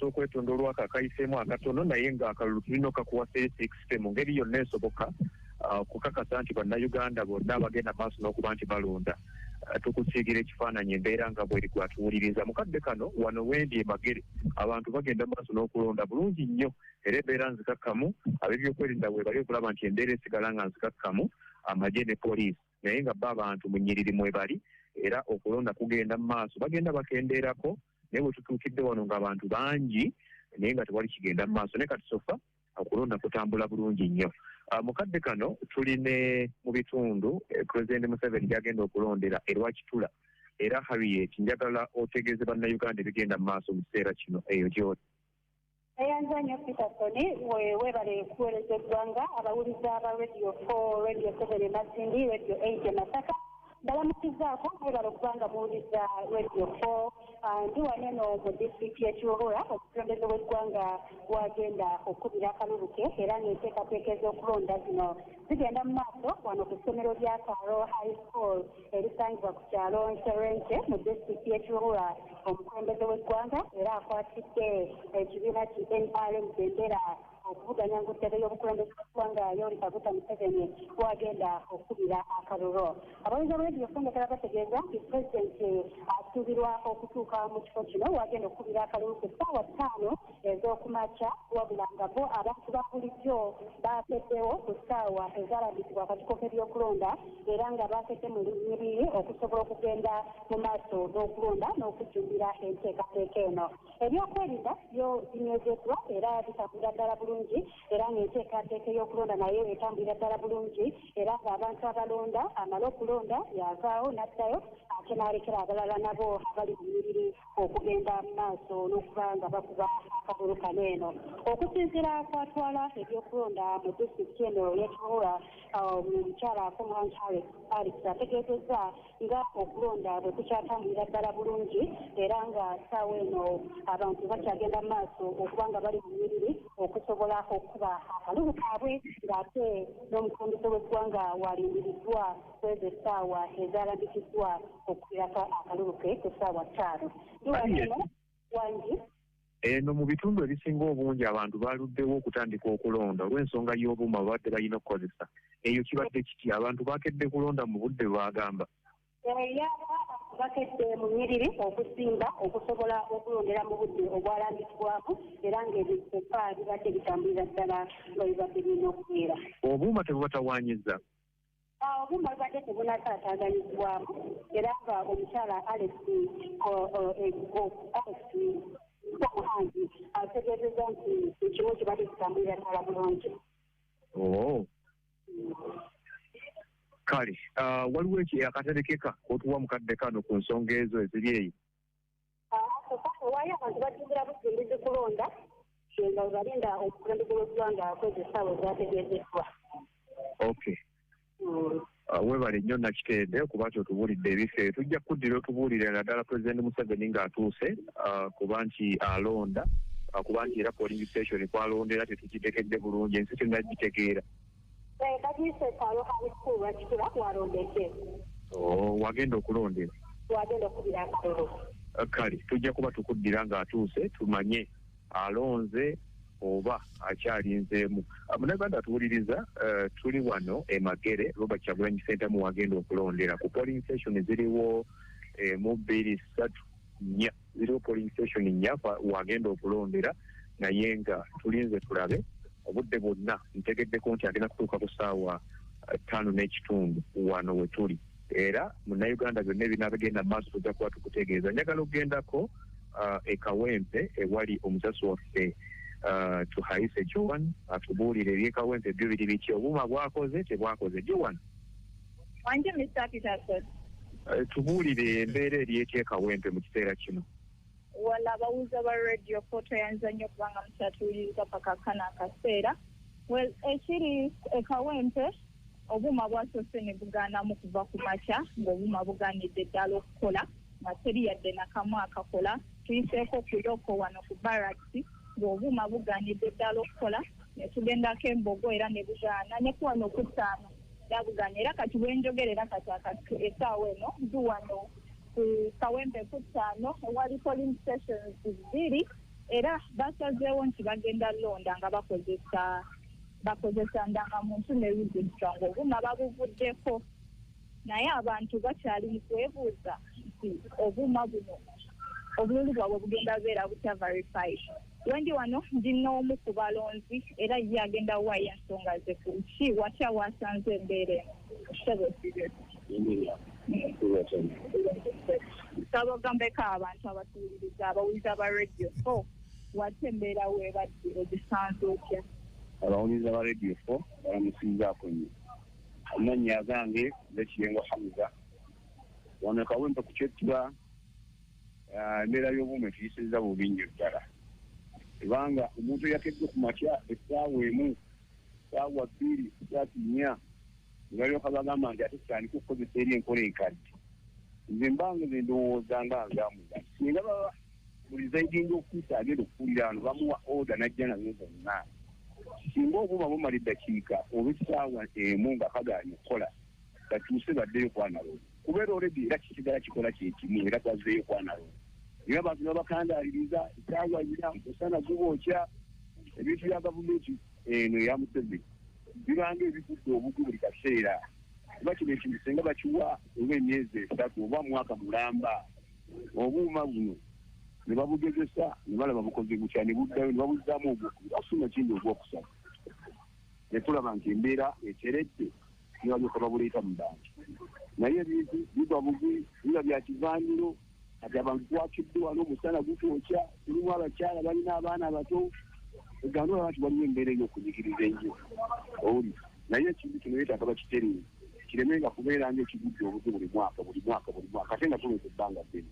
osobola okwetonda olwaka akayiseemu akatono naye nga akalulu tulina okakuwa 360 mu ngeri yonna esoboka kukakasa nti bannayuganda bonna bagenda maaso n'okuba nti balonda tukusiigira ekifaananyi embeera nga bweri gwatuwuliriza mukadde kano wano wendi emagere abantu bagenda maaso n'okulonda bulungi nnyo era embeera nzikakkamu ab'ebyokwerinda bwe bali okulaba nti embeera esigala nga nzikakkamu amagye ne poliisi naye nga bo abantu mu nnyiriri mwe bali era okulonda kugenda mu maaso bagenda bakendeerako naye bwe tutuukidde wano ng'abantu bangi naye nga tewali kigenda mu maaso naye kati sofa okulonda kutambula bulungi nnyo mukadde kano tuli ne mu bitundu Pulezidenti Museveni gy'agenda okulondera Erwakitula era Harriet njagala otegeeze bannayuganda ebigenda mu maaso mu kiseera kino eyo gy'oli eyanzanyo Petersoni weebale kuweereza eggwanga abawuliza aba Radio 4 Radio 7 Masindi Radio 8 Masaka balamukizaako weebale okubanga muwuliza Radio 4 ndi wano eno mu disitulikiti y'Ekiwuula omukulembeze w'eggwanga wagenda okubira akaluluke era n'enteekateeka ez'okulonda zino zigenda mu maaso wano ku ssomero lya Karo High School erisangibwa ku kyalo Nserense mu disitulikiti y'Ekiwuula omukulembeze w'eggwanga era akwatidde ekibiina ki NRM bendera okuvuganya ku ttebe y'obukulembeze bw'eggwanga Yoweri Kaguta Museveni wagenda okubira akalulu abayizi abalezi basongekera bategeeza nti pulezidenti asuubirwa okutuuka mu kifo kino wagenda okubira akalulu ku ssaawa 5 ez'okumakya wabula nga bo abantu ba bulijjo bakeddewo ku ssaawa ezaalambikibwa akatiko k'ebyokulonda era nga bakedde mu lunyiriri okusobola okugenda mu maaso n'okulonda n'okujjumbira enteekateeka eno ebyokwerinda byo binyozeddwa era bitambulira ddala bulungi era ng'enteekateeka ey'okulonda nayo etambulira ddala bulungi era ng'abantu abalonda amale okulonda yazaawo n'addayo ate n'alekera abalala nabo abali mu nyiriri okugenda mu maaso n'okuba nga bakuba akagulu kano eno okusinziira kwatwala ebyokulonda mu disitulikiti eno y'Ekiwuula omukyala Commonwealth Alex ategeezezza nga okulonda bwe kukyatambulira ddala bulungi era nga ssaawa eno abantu bakyagenda mu maaso okuba nga bali mu nyiriri okusobola okuba akalulu kaabwe ng'ate n'omukulembeze w'eggwanga walindiriddwa kwezo essaawa ezaalambikiddwa okubirako akalulu ke ku ssaawa 5 wangi eno mu bitundu ebisinga obungi abantu baluddewo okutandika okulonda olw'ensonga y'obuuma babadde balina okukozesa eyo kibadde kiti abantu bakedde kulonda mu budde bwagamba bakedde mu nnyiriri okusimba okusobola okulondera mu budde obwalambikibwamu era ng'ebikopa bibadde bitambulira ddala nga bibadde birina okubeera obuuma tebubatawaanyizza obuuma bubadde tebunaataataaganyizibwamu era nga omukyala Alex omuhangi ategeezezza nti ekimu kibadde kitambulira ddala bulungi kale waliwo akaterekeka kotuwa mukadde kano ku nsonga ezo eziri eyo waayo abantu bajjumbira bujjumbizi kulonda nga webalinda omukulembeze w'eggwanga kwezi essaawa ezategeezeddwa okay webale nnyo nakiteedde okuba nti otubuulidde ebifo tujja kuddira otubuulire naddala pulezidenti Museveni ng'atuuse kuba nti alonda kuba nti era polling station kwalondera tetukitekedde bulungi ensi tenagitegeera kagiise Karo High School Lwakitula walondedde wagenda okulondera wagenda okubira akalulu kale tujja kuba tukuddira ng'atuuse tumanye alonze oba akyalinzeemu munnaganda tuwuliriza tuli wano Magere Robert Kyagulanyi Center mu wagenda okulondera ku polling station ziriwo mu 2 3 4 ziriwo polling station 4 wagenda okulondera naye nga tulinze tulabe obudde bwonna ntegeddeko nti agenda kutuuka ku ssaawa 5:30 wano we tuli era munnayuganda byonna ebinaabagenda maaso tujja kuba tukutegeeza njagala okugendako Kawempe ewali omusasi waffe tuhayise Joan atubuulire ebyekawempe byo biri biki obuuma bwakoze tebwakoze Joan wanje Mr. Peterson tubuulire embeera eri ekyekawempe mu kiseera kino wala abawuza ba Radio 4 toyanza nnyo kubanga mukyatuwuliriza paka kana akaseera ekiri ekawempe obuuma bwasoose ne bugaanamu kuva ku makya ng'obuuma bugaanidde ddala okukola nga teri yadde nakamu akakola tuyiseeko ku loko wano ku barracks ng'obuuma bugaanidde ddala okukola ne tugendako embogo era ne bugaana ne ku wano ku ttaano yabugaana era kati bwenjogerera kati essaawa eno ndi wano ku Kawempe ku ttaano ewali polling stations 2 era basazeewo nti bagenda londa nga bakozesa ndangamuntu ne registra ng'obuma babuvuddeko naye abantu bakyali mu kwebuuza nti obuma buno obululu bwabwe bugenda beera butya verified. Wendi wano ndinoomu ku balonzi era ye agenda waaya ensonga ze ku ki watya wasanze embeera sabagambeko abantu abatuuliriza abawuliza ba radio 4 watya embeera weebadde ogisanze otya? Abawuliza ba radio 4 baramusinzaako nnyo. Amannya gange Lekiyengo Hamza wano Kawempe ku Kyettima. Embeera y'obuume tuyisizza bubi nnyo ddala kubanga omuntu yakedde ku makya essaawa emu ssaawa bbiri ssaati nnya nga lyoka bagamba nti ate tutandika okukozesa eri enkola enkadde. Nze mbanga ze ndowooza ngamuza singa baba buli zaidinga okuyita agenda okuwulira wano bamuwa oda najja nazo zonna singa obuba bumala eddakiika oba essaawa emu nga kagaanye okukola batuuse baddeyo kwanalooni kubeera oledi era kisigala kikola kyekimu era twazzeeyo kwanalooni era abantu babakandaaliriza essaawa nya osana gubookya ebintu bya gavumenti eno eya Museveni bibanga ebivudde obugu buli kaseera kuba kino ekintu senga bakiwa oba emyezi esatu oba mwaka mulamba obuuma buno ne babugezesa ne balaba bukoze butya ne buddayo ne babuzzaamu obwokubasuma kindi ogwokusatu ne tulaba nti embeera eteredde ne balyoka babuleeta mu bantu naye ebintu bigwa bubi biba bya kivaaniro kati abantu twakidde wano omusana gutwokya tulimu abakyala balina abaana abato egamba abantu waliwo embeera ey'okunyigiriza ennyo owuli naye ekintu kino yeetaaga bakitereeza kiremenga kubeera ng'ekigudde obuze buli mwaka ate nga tuweza ebbanga ddene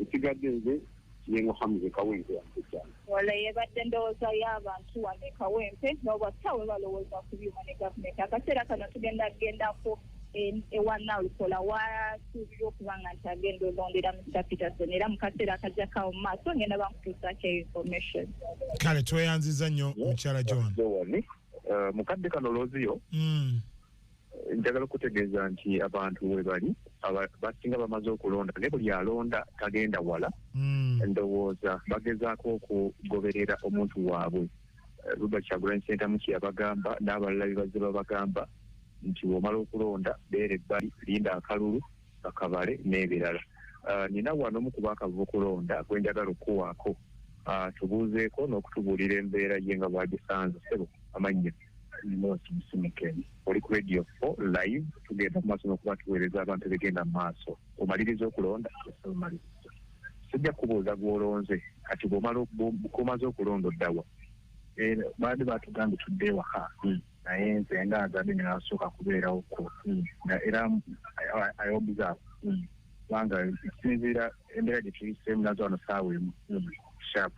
ekigadde nze Kiyengo Hamza Kawempe yankukyala wala yebadde ndowooza y'abantu wano e Kawempe n'obasawe balowooza ku byuma ne gavumenti akaseera kano tugendako ewana lukola wasuubirwa okubanga nti agenda olondera Mr. Peterson era mu kaseera akajja kawo mu maaso ngenda bamutuusako information. Kale tweyanziza nnyo mukyala John. Mukadde kano Loziyo njagala okutegeeza nti abantu we bali basinga bamaze okulonda naye buli alonda tagenda wala ndowooza bagezaako okugoberera omuntu waabwe Robert Kyagulanyi Ssentamu kye yabagamba n'abalala bibazze babagamba nti bw'omala okulonda beera ebbali linda akalulu akabale n'ebirala. Nina wano omu ku baakavu okulonda gwe njagala okuwaako tubuuzeeko n'okutubuulira embeera ye nga bwagisanze sebo amannya Moses Musimukeni oli ku radio 4 live tugenda mu maaso n'okuba tuweereza abantu ebigenda mu maaso omaliriza okulonda sijja kubuuza gw'olonze kati bw'omaze okulonda oddawa baadde batugambye tudde ewaka naye nze nga azadde nenasooka kubeerawo ko era ayobuza kubanga ekisinziira embeera gye tuyiseemu nazo wano saawa emu sharp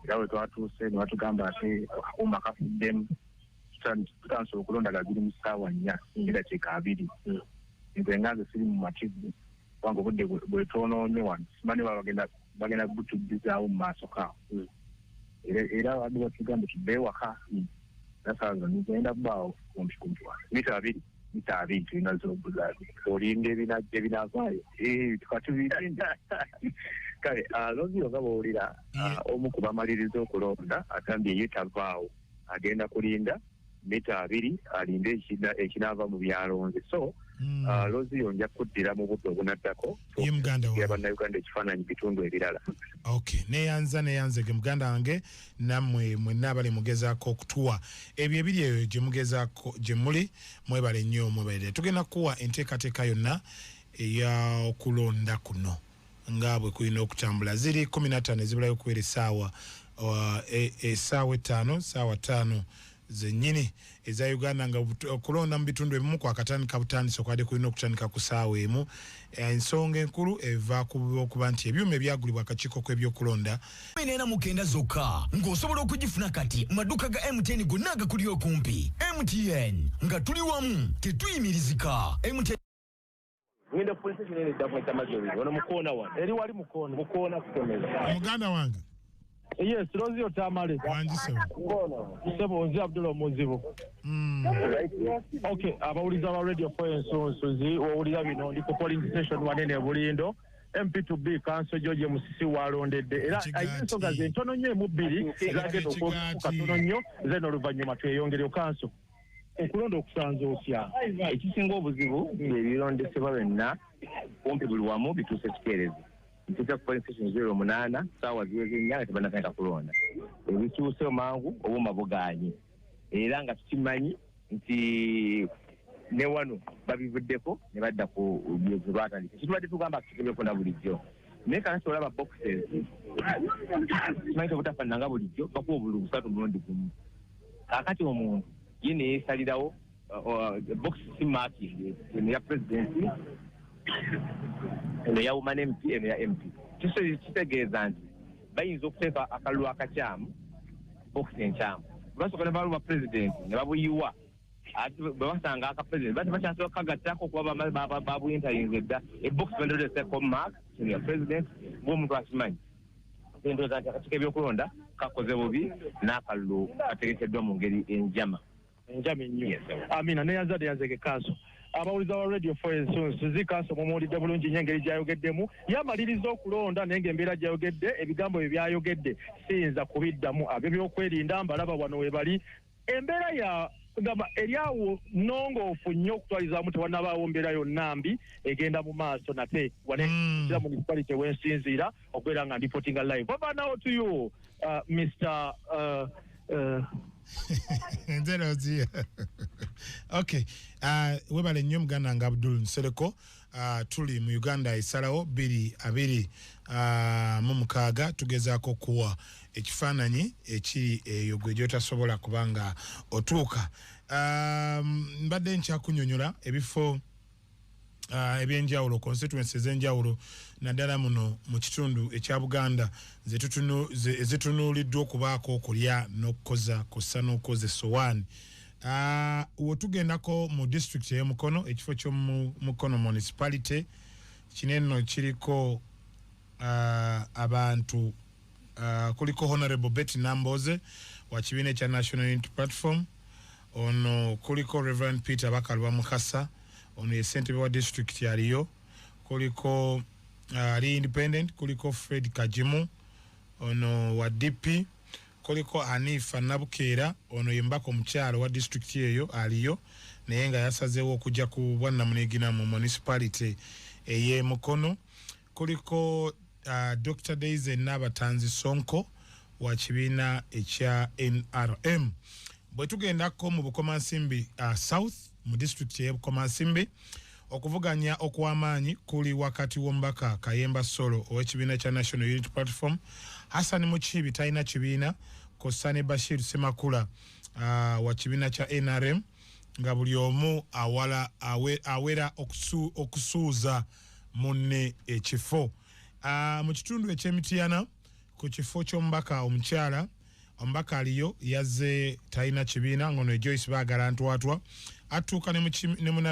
era we twatuuse ne batugamba ate akakuuma kafuddemu tutansobola okulonda gabiri mu ssaawa nnya eddakiika abiri nze nga nze siri mu makivu kubanga obudde bwetwonoonye wano simanyi bagenda butujjizaawo mu maaso kaawo era badde batugamba tudde ewaka nasaaza nigenda bbaawo mita abiri tulina z'obuzaali olinda ebinaavaayo tukatubirinda kale Loziyo nga bw'owulira omu ku bamaliriza okulonda agambye ye tavaawo agenda kulinda mita abiri alinde ekinaava mu byalonze so Loziyo nja kuddira mu budde obunaddako bannayuganda ekifaananyi bitundu ebirala. Okay, neyanzege muganda wange nammwe mwenna abali mugezaako okutuwa ebyo ebiri eyo gye mugezaako gye muli mwebale nnyo mubeere tugenda kuwa enteekateeka yonna eya okulonda kuno nga bwe kulina okutambula ziri 15 ezibulayo okubeera essaawa 5 zennyini eza Uganda nga okulonda mu bitundu ebimu kwakatandika butandisa okwadde kulina okutandika ku ssaawa emu. Ensonga enkulu eva kuba nti ebyuma ebyagulibwa akakiiko kw'ebyokulonda 49 zokka ng'osobola okugifuna kati maduka ga MTN gonna agakuli okumpi. MTN nga tuli wamu tetuyimirizika. MTN ngenda police kinene ddamu ekyamazoli wano mukoona wano eri wali mukoona kukomeza muganda wange. Yes, Loziyo Tamale. Sebo nzi Abdullah Muzibu. Okay, abawuliza ba radio for ensonsozi owulira bino ndi ku polling station wanene Bulindo MP2B Council George Musisi walondedde era ayinsoga ze ntono nnyo mu bbiri ezagenda okukatono nnyo zeno oluvannyuma tweyongere Council okulonda okusanza otya ekisinga obuzibu ebirondesebwa byonna kumpi buli wamu bituuse kikeerezi ntuuka ku polling station 08 saawa ziweze nnya nga tebannatandika kulonda ebituuse mangu obuuma buganye era nga tukimanyi nti ne wano babivuddeko ne badda ku byezi lwatandika kitubadde tugamba tutegebeko na bulijjo naye kanasi olaba boxes kimanyi tebutafaananga bulijjo bakuba obululu busatu mulundi gumu kaakati omuntu ye ne yeesalirawo box simaaki eno ya presidency eno ya woman MP eno ya MP kitegeeza nti bayinza okuteeka akalulu akakyamu box enkyamu basooka ne baluma president ne babuyiwa ate bwebasanga akapresident bati bakyasobola kukagattako kuba babuyintayinza edda ebox bendoleeseko mark kino ya president bw'omuntu akimanyi endowooza nti akakiiko ebyokulonda kakoze bubi n'akalulu kategekeddwa mu ngeri enjama ennyo amina neyanzadde yanzege Council abawuliza wa radio 4 ensonso zikaaso mumuwulidde bulungi nnyo engeri gyayogeddemu yamaliriza okulonda naye ng'embeera gyayogedde ebigambo bye byayogedde siyinza kubiddamu abyo byokwerinda mbalaba wano we bali embeera ya gamba eryawo nnongoofu nnyo okutwalizaamu tewannabaawo mbeera yonna mbi egenda mu maaso nate wane kira municipality wensinziira okubeera nga ndipotinga live over now to you Mr. Nzerozi. Okay. Webale nnyo muganda nga Abdul Nsereko. Tuli mu Uganda esalawo 2 tugezaako kuwa ekifaananyi ekiri eyo gwe gy'otasobola kubanga otuuka. Mbadde nkyakunnyonnyola ebifo ebyenjawulo constituencies ez'enjawulo naddala muno mu kitundu ekya Buganda zitunuuliddwa okubaako okulya n'okukoza kussa n'okoza essowaani. Wetugendako mu district y'Mukono ekifo ky'Omukono municipality kineno kiriko abantu kuliko Honorable Betty Namboze wa kibiina ekya National Unity Platform, ono kuliko Reverend Peter Bakalwa Mukasa, ono ye ssentebe wa district yaliyo, kuliko ali independent, kuliko Fred Kajimu ono wa DP, kuliko Hanifa Nabukeera ono yembako omukyalo wa district eyo aliyo naye nga yasazeewo okujja ku bwannamunigina mu municipality eye Mukono, kuliko Dr. Daisy Nabatanzi Sonko wa kibiina ekya NRM. Bwe tugendako mu Bukomansimbi South mu district ye Bukomansimbi okuvuganya okw'amaanyi kuli wakati w'omubaka Kayemba Solo ow'ekibiina kya National Unity Platform, Hassan Mukibi talina kibiina, Kosane Bashir Semakula wa kibiina kya NRM, nga buli omu awera okusuuza munne ekifo. Mu kitundu eky'Emityana ku kifo ky'omubaka omukyala, omubaka aliyo yazze talina kibiina, ngono Joyce baagala ntwatwa atuuka ne mu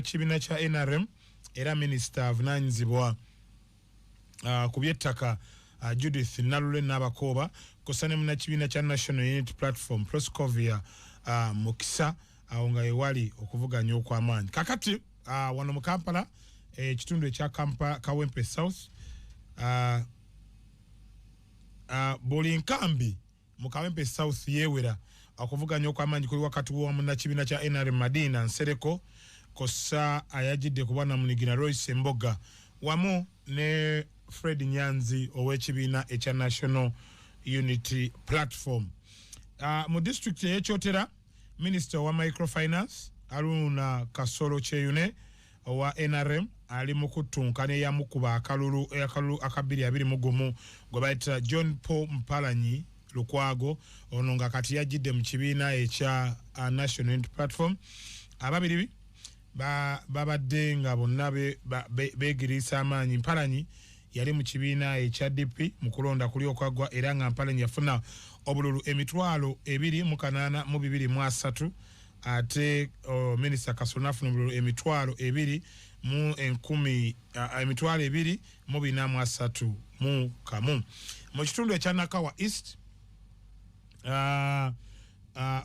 kibiina kya NRM era minisita avunaanyizibwa ku by'ettaka Judith Nalule Nabakooba, kosa ne mu kibiina kya National Unity Platform Proscovia Mukisa, awo nga ewali okuvuganya okw'amaanyi. Kakati wano mu Kampala ekitundu ekya Kawempe South, buli nkambi mu Kawempe South yeewera okuvuganya okw'amaanyi kuli wakati wa munnakibiina kya NRM Madina Nsereko, kosa ayajidde ku bwannamunigina Royce Mboga wamu ne Fred Nyanzi ow'ekibiina ekya National Unity Platform. Mu district y'Ekyotera, Minister wa Microfinance Aruna Kasolo Cheyune owa NRM ali mu kutunka ne yamukuba akalulu akabiri 21 gwe bayita John Paul Mpalanyi Lukwago, ono nga kati yajidde mu kibiina ekya National Unity Platform. Ababiri babadde nga bonna beegiriisa amaanyi. Mpalanyi yali mu kibiina ekya DP mu kulonda kuli okwagwa era nga Mpalanyi yafuna obululu 282,203 ate Minister Kasolo afuna obululu 2,431 mu kitundu ekya Nakawa East.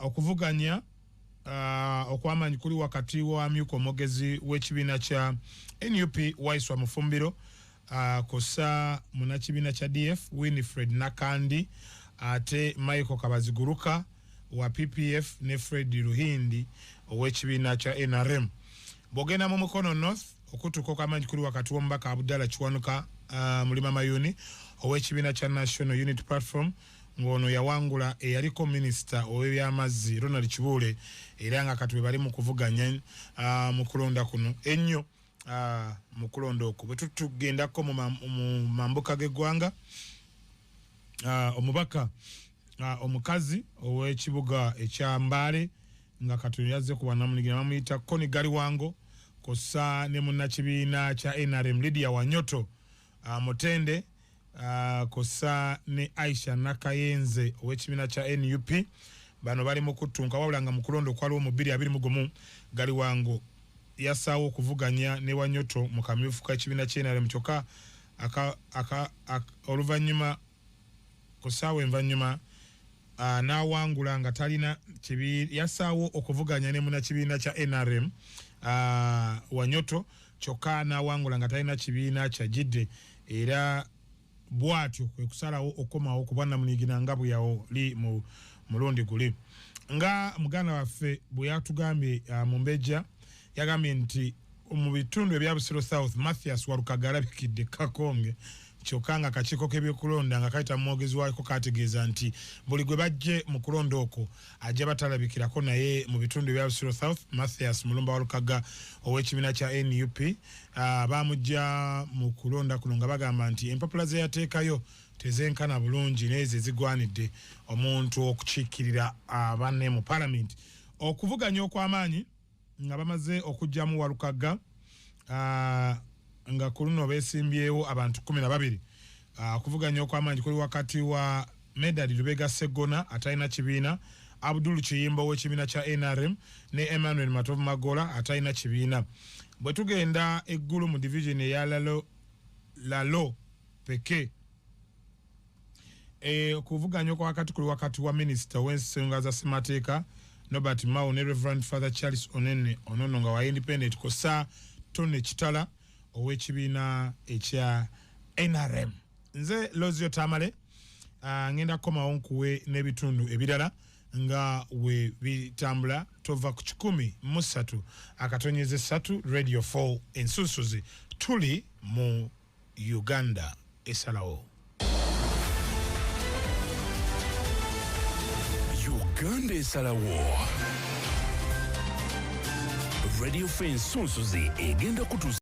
Okuvuganya okw'amaanyi kuli wakati wa myuka omwogezi w'ekibiina kya NUP Waiswa Mufumbiro kosa munachibina cha DF Winifred Nakandi ate Michael Kabaziguruka wa PPF ne Fred Ruhindi ow'ekibiina cha NRM. Bogenda mu Mukono North okutuko kamanyi kuli wakati w'omubaka Abdallah Kiwanuka Mulima Mayuni ow'ekibiina cha National Unity Platform ngono yawangula eyaliko minister ow'ebyamazzi Ronald Kibule era nga kati bali mu kuvuganya mu kulonda kuno ennyo mu kulonda okwo bwe tugendako mu mambuka g'eggwanga omubaka omukazi ow'ekibuga ekya Mbale nga kati yazze ku banamuligira bamuyita Koni Galiwango kosa ne munnakibiina kya NRM Lydia Wanyoto Mutende kosa ne Aisha Nakayenze ow'ekibiina kya NUP bano bali mu kutunka wabula nga mu kulonda kwaliwo mu 2021 Galiwango yasawo okuvuganya ne Wanyoto mu kamyufu k'ekibiina kya NRM kyokka oluvannyuma kusaawa envanyuma n'awangula nga talina yasawo okuvuganya ne munnakibiina kya NRM Wanyoto kyokka n'awangula nga talina kibiina kya Jidde era bwatyo kwe kusalawo okomawo ku bwannamunigina nga bwe yawo li mu mulundi guli nga muganda waffe bwe yatugambye mu Mbejja yagambye nti mu bitundu ebya Busiro South Mathias Walukaga alabikidde Kakonge kyokka nga akakiiko k'ebyokulonda nga kayita mwogezi waako kategeeza nti buli gwe bajje mu kulonda okwo ajja batalabikirako naye mu bitundu ebya Busiro South Mathias Mulumba Walukaga ow'ekibiina kya NUP bamujja mu kulonda kuno nga bagamba nti empapula ze yateekayo tezenkana bulungi n'ezo ezigwanidde omuntu okukiikirira abanne mu Parliament okuvuganya okw'amaanyi nga bamaze okujjamu Walukaga nga kuluno besimbyewo abantu 12 kuvuganya okw'amaanyi kuli wakati wa Medali Lubega Segona atalina kibiina Abdul Kiyimba w'ekibiina kya NRM ne Emmanuel Matovu Magola atalina kibiina bwe tugenda eggulu mu division eya Lalo Peke kuvuganya okw'akati kuli wakati wa Minister w'ensonga za ssemateeka Nobert Mao ne Reverend Father Charles Onene Onono nga wa Independent kosa Tone Kitala ow'ekibiina ekya NRM. Nze Lozio Tamale ngenda komawo nkuwe n'ebitundu ebirala nga we bitambula tova ku 13 akatonyeze 3 Radio 4 ensusuzi tuli mu Uganda esalawo. Uganda esalawo. Radio 4 ensusuzi egenda kutusa